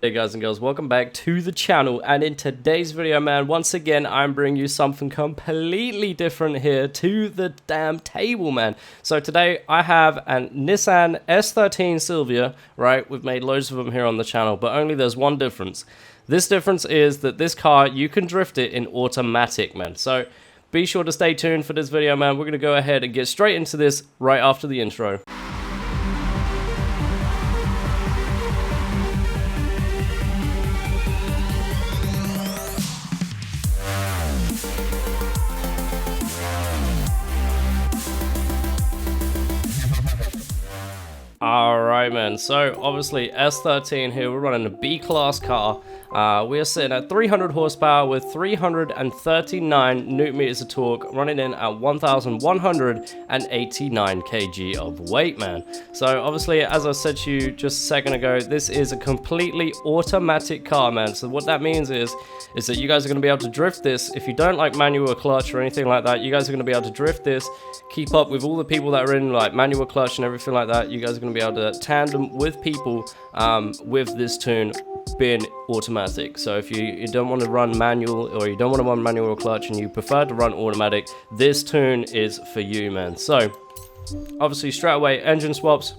Hey guys and girls, welcome back to the channel, and in today's video, man, once again I'm bringing you something completely different here to the damn table, man. So today I have a Nissan S13 Silvia, right? We've made loads of them here on the channel, but only there's one difference. This difference is that this car, you can drift it in automatic, man. So be sure to stay tuned for this video, man. We're going to go ahead and get straight into this right after the intro. Alright, man, so obviously S13 here, we're running a B-class car. We are sitting at 300 horsepower with 339 newton meters of torque, running in at 1,189 kg of weight, man. So obviously, as I said to you just a second ago, this is a completely automatic car, man. So what that means is that you guys are going to be able to drift this. If you don't like manual clutch or anything like that, you guys are going to be able to drift this, keep up with all the people that are in like manual clutch and everything like that. You guys are going to be able to tandem with people with this tune being automatic. So if you don't want to run manual, or you don't want to run manual clutch and you prefer to run automatic, this tune is for you, man. So obviously straight away engine swaps.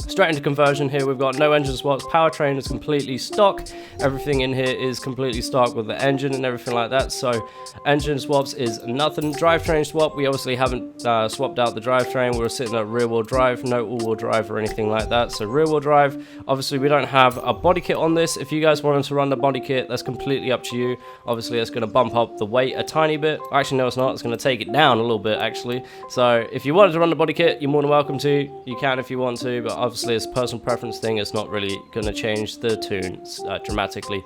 Straight into conversion here, we've got no engine swaps. Powertrain is completely stock. Everything in here is completely stock with the engine and everything like that. So engine swaps is nothing. Drivetrain swap, we obviously haven't swapped out the drivetrain. We're sitting at rear wheel drive, no all-wheel drive or anything like that. So rear wheel drive, obviously we don't have a body kit on this. If you guys wanted to run the body kit, that's completely up to you. Obviously it's going to bump up the weight a tiny bit. Actually no, it's not. It's going to take it down a little bit actually. So if you wanted to run the body kit, you're more than welcome to. You can if you want to, but obviously it's a personal preference thing. It's not really going to change the tune dramatically.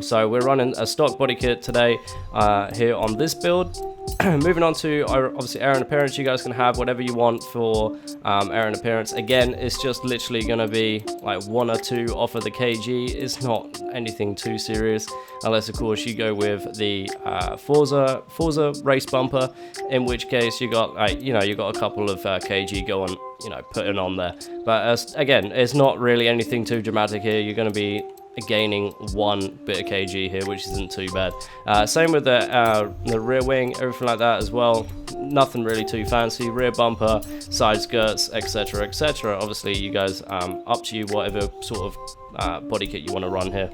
So we're running a stock body kit today here on this build. Moving on to obviously air and appearance, you guys can have whatever you want for air and appearance. Again, it's just literally going to be like 1 or 2 off of the kg. It's not anything too serious, unless of course you go with the Forza race bumper, in which case you got like, you know, you got a couple of kg going, you know, putting on there. But again, it's not really anything too dramatic here. You're going to be gaining 1 bit of kg here, which isn't too bad. Same with the rear wing, everything like that as well. Nothing really too fancy. Rear bumper, side skirts, etc, etc. Obviously you guys, up to you whatever sort of body kit you want to run here.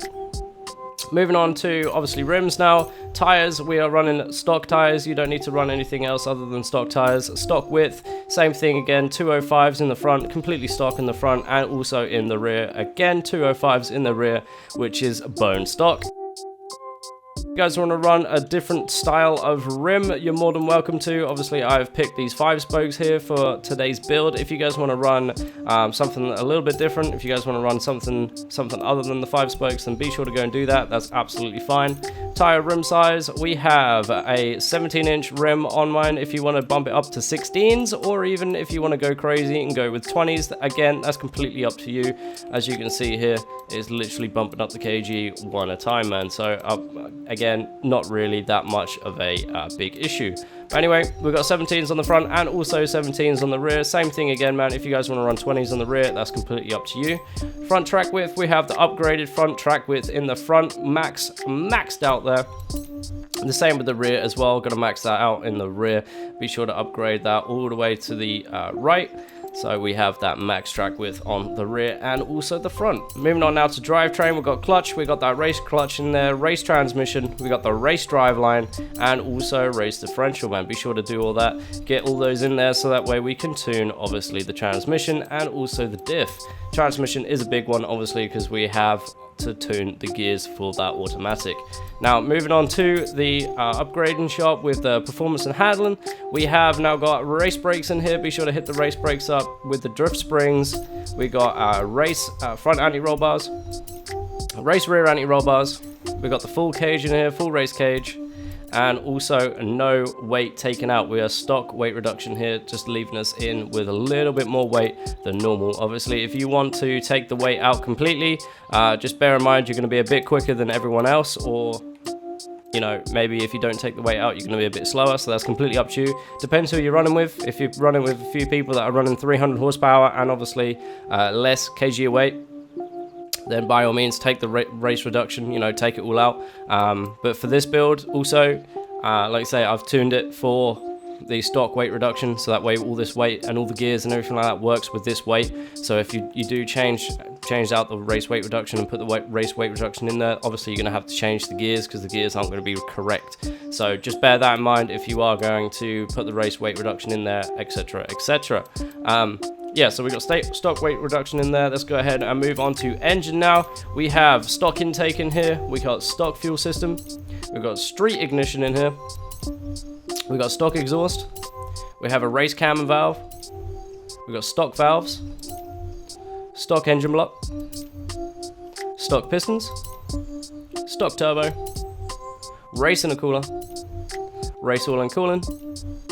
Moving on to obviously rims now. Tires, we are running stock tires. You don't need to run anything else other than stock tires. Stock width, same thing again, 205s in the front, completely stock in the front, and also in the rear. Again, 205s in the rear, which is bone stock. If you guys want to run a different style of rim, you're more than welcome to. Obviously I've picked these 5 spokes here for today's build. If you guys want to run something a little bit different, if you guys want to run something other than the 5 spokes, then be sure to go and do that. That's absolutely fine. Tire rim size, we have a 17-inch rim on mine. If you want to bump it up to 16s, or even if you want to go crazy and go with 20s, again, that's completely up to you. As you can see here, it's literally bumping up the kg 1 at a time, man. So again, not really that much of a big issue. But anyway, we've got 17s on the front and also 17s on the rear. Same thing again, man. If you guys want to run 20s on the rear, that's completely up to you. Front track width, we have the upgraded front track width in the front, maxed out there. The same with the rear as well. Gonna max that out in the rear. Be sure to upgrade that all the way to the right. So we have that max track width on the rear and also the front. Moving on now to drivetrain, we've got clutch, we've got that race clutch in there, race transmission, we got the race driveline, and also race differential, man. Be sure to do all that, get all those in there, so that way we can tune obviously the transmission and also the diff. Transmission is a big one obviously, because we have to tune the gears for that automatic. Now moving on to the upgrading shop with the performance and handling, we have now got race brakes in here. Be sure to hit the race brakes up with the drift springs. We got race front anti-roll bars, race rear anti-roll bars. We got the full cage in here, full race cage, and also no weight taken out. We are stock weight reduction here, just leaving us in with a little bit more weight than normal. Obviously if you want to take the weight out completely, just bear in mind you're going to be a bit quicker than everyone else, or you know, maybe if you don't take the weight out, you're going to be a bit slower. So that's completely up to you. Depends who you're running with. If you're running with a few people that are running 300 horsepower and obviously less kg weight, then by all means take the race reduction, you know, take it all out. But for this build also, like I say, I've tuned it for the stock weight reduction, so that way all this weight and all the gears and everything like that works with this weight. So if you do change out the race weight reduction and put the race weight reduction in there, obviously you're going to have to change the gears because the gears aren't going to be correct. So just bear that in mind if you are going to put the race weight reduction in there, etc, etc. Yeah, so we got stock weight reduction in there. Let's go ahead and move on to engine now. We have stock intake in here. We got stock fuel system. We've got street ignition in here. We got stock exhaust. We have a race cam and valve. We got stock valves. Stock engine block. Stock pistons. Stock turbo. Race intercooler. Race oil and cooling.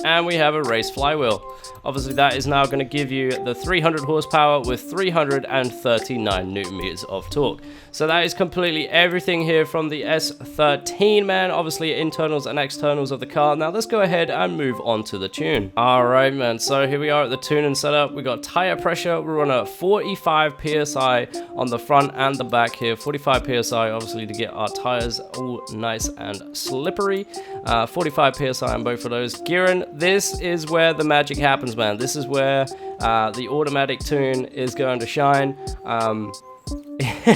And we have a race flywheel. Obviously that is now going to give you the 300 horsepower with 339 newton meters of torque. So that is completely everything here from the S13, man. Obviously internals and externals of the car. Now let's go ahead and move on to the tune. Alright, man, so here we are at the tune and setup. We got tire pressure. We're on a 45 psi on the front and the back here. 45 psi obviously to get our tires all nice and slippery. 45 psi on both of those. Gearing, this is where the magic happens, man. This is where the automatic tune is going to shine.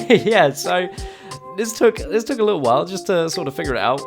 Yeah, so this took a little while just to sort of figure it out.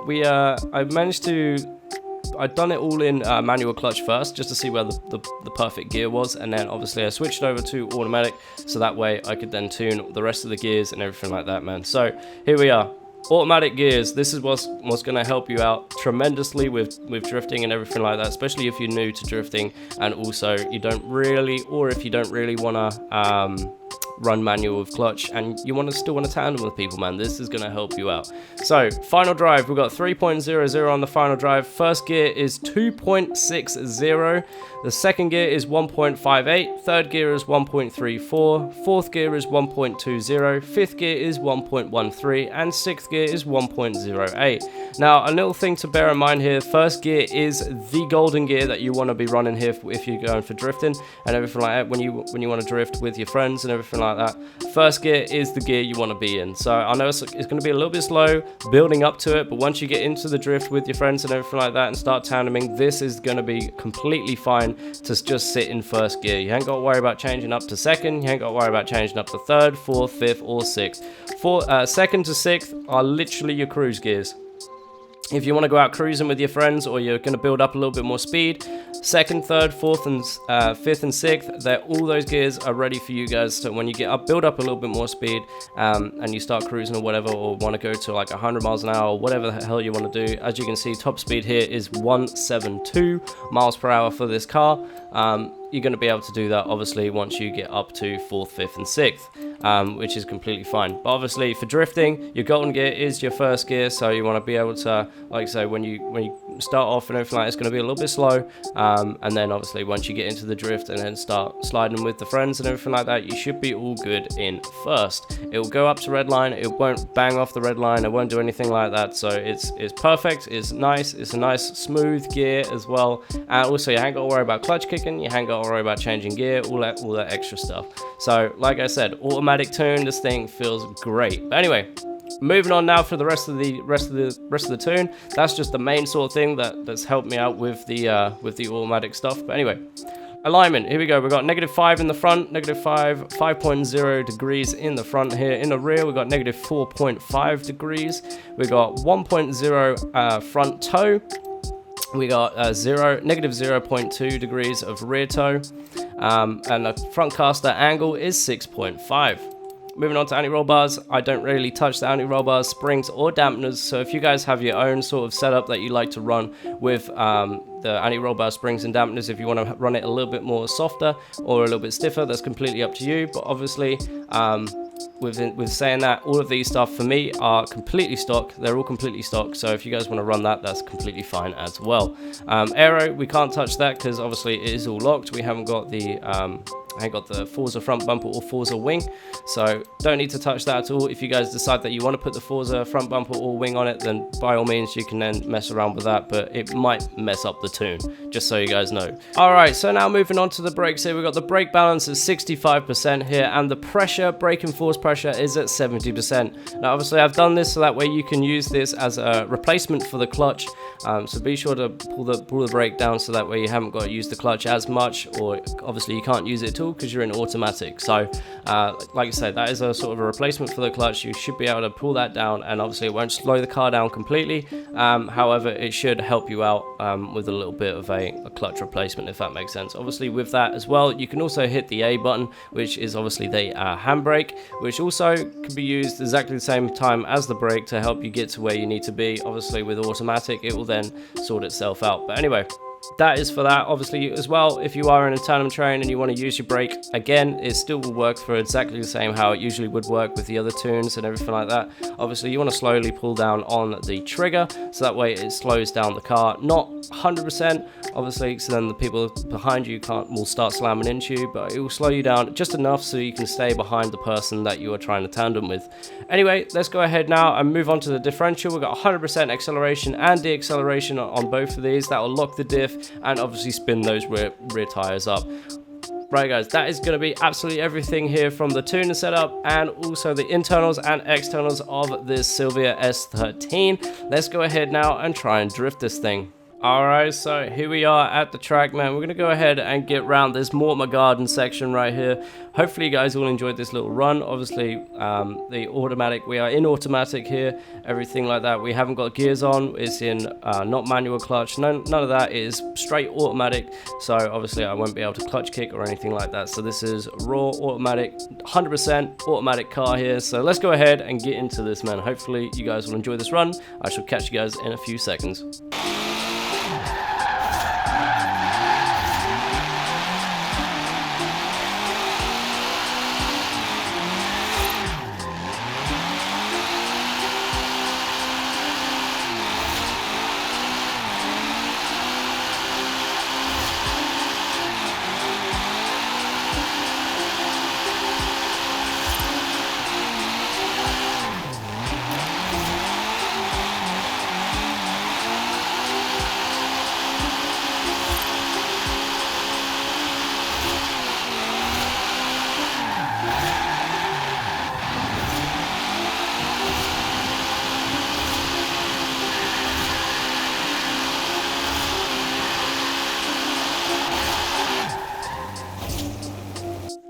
I'd done it all in manual clutch first, just to see where the perfect gear was, and then obviously I switched over to automatic, so that way I could then tune the rest of the gears and everything like that, man. So here we are. Automatic gears, this is what's going to help you out tremendously with drifting and everything like that, especially if you're new to drifting, and also if you don't really want to run manual with clutch and you still want to tandem with people, man. This is going to help you out. So final drive, we've got 3.00 on the final drive. First gear is 2.60, the second gear is 1.58, third gear is 1.34, fourth gear is 1.20, fifth gear is 1.13, and sixth gear is 1.08. Now a little thing to bear in mind here, first gear is the golden gear that you want to be running here if you're going for drifting and everything like that, when you want to drift with your friends and everything like that. First gear is the gear you want to be in. So I know it's going to be a little bit slow building up to it, but once you get into the drift with your friends and everything like that and start tandeming, this is going to be completely fine to just sit in first gear. You ain't got to worry about changing up to second, you ain't got to worry about changing up to third, fourth, fifth, or sixth. Second to sixth are literally your cruise gears. If you want to go out cruising with your friends, or you're going to build up a little bit more speed, second, third, fourth, and fifth and sixth, all those gears are ready for you guys. So when you build up a little bit more speed, and you start cruising or whatever, or want to go to like 100 miles an hour, or whatever the hell you want to do, as you can see, top speed here is 172 miles per hour for this car. You're going to be able to do that obviously once you get up to fourth, fifth, and sixth, which is completely fine. But obviously for drifting, your golden gear is your first gear, so you want to be able to, like I say, when you start off and everything like that, it's going to be a little bit slow, and then obviously once you get into the drift and then start sliding with the friends and everything like that, you should be all good in first. It will go up to red line, it won't bang off the red line, it won't do anything like that, so it's perfect, it's nice, it's a nice smooth gear as well. And also you ain't got to worry about clutch kicking, you ain't got to worry about changing gear, all that extra stuff. So like I said, automatic tune, this thing feels great. But anyway, moving on now for the rest of the tune. That's just the main sort of thing that's helped me out with the automatic stuff. But anyway, alignment, here we go. We've got -5 in the front, -5, 5.0 degrees in the front here. In the rear, we've got -4.5 degrees. We've got 1.0 front toe. We got -0.2 degrees of rear toe, and the front caster angle is 6.5. Moving on to anti-roll bars, I don't really touch the anti-roll bars, springs, or dampeners, so if you guys have your own sort of setup that you like to run with the anti-roll bar springs and dampeners, if you want to run it a little bit more softer or a little bit stiffer, that's completely up to you. But obviously, with saying that, all of these stuff for me are completely stock. They're all completely stock, so if you guys want to run that, that's completely fine as well. Aero, we can't touch that because obviously it is all locked. We haven't got the ain't got the Forza front bumper or Forza wing, so don't need to touch that at all. If you guys decide that you want to put the Forza front bumper or wing on it, then by all means you can then mess around with that, but it might mess up the tune, just so you guys know. Alright, so now moving on to the brakes here, we've got the brake balance at 65% here, and the pressure, braking force pressure, is at 70%. Now obviously I've done this so that way you can use this as a replacement for the clutch, so be sure to pull the brake down so that way you haven't got to use the clutch as much, or obviously you can't use it at all because you're in automatic. So like I said, that is a sort of a replacement for the clutch. You should be able to pull that down, and obviously it won't slow the car down completely, however it should help you out with a little bit of a clutch replacement, if that makes sense. Obviously with that as well, you can also hit the A button, which is obviously the handbrake, which also can be used exactly the same time as the brake to help you get to where you need to be. Obviously with automatic it will then sort itself out, but anyway, that is for that. Obviously as well, if you are in a tandem train and you want to use your brake, again, it still will work for exactly the same how it usually would work with the other tunes and everything like that. Obviously you want to slowly pull down on the trigger so that way it slows down the car, not 100% obviously, so then the people behind you will start slamming into you, but it will slow you down just enough so you can stay behind the person that you are trying to tandem with. Anyway, let's go ahead now and move on to the differential. We've got 100% acceleration and deceleration on both of these. That will lock the diff and obviously spin those rear tires up. Right guys, that is going to be absolutely everything here from the tuner setup and also the internals and externals of this Silvia S13. Let's go ahead now and try and drift this thing. Alright, so here we are at the track, man. We're going to go ahead and get round this Mortimer Garden section right here. Hopefully you guys all enjoyed this little run. Obviously, the automatic, we are in automatic here, everything like that. We haven't got gears on, it's in not manual clutch, none of that. It is straight automatic, so obviously I won't be able to clutch kick or anything like that. So this is raw automatic, 100% automatic car here. So let's go ahead and get into this, man. Hopefully you guys will enjoy this run. I shall catch you guys in a few seconds.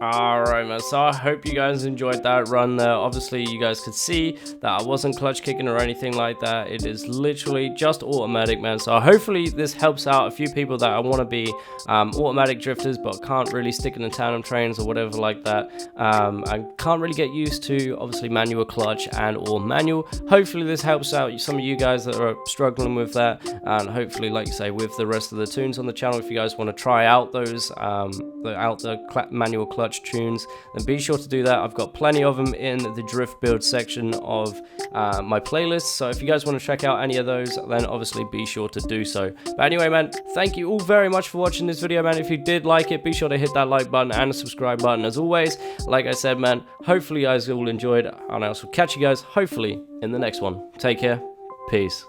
Alright man, so I hope you guys enjoyed that run there. Obviously you guys could see that I wasn't clutch kicking or anything like that. It is literally just automatic, man. So hopefully this helps out a few people that want to be automatic drifters but can't really stick in the tandem trains or whatever like that, and can't really get used to obviously manual clutch and or manual. Hopefully this helps out some of you guys that are struggling with that, and hopefully, like you say, with the rest of the tunes on the channel, if you guys want to try out those the manual clutch tunes, then be sure to do that. I've got plenty of them in the drift build section of my playlist, so if you guys want to check out any of those, then obviously be sure to do so. But anyway man, thank you all very much for watching this video, man. If you did like it, be sure to hit that like button and the subscribe button. As always, like I said, man, hopefully you guys all enjoyed, and I will catch you guys hopefully in the next one. Take care, peace.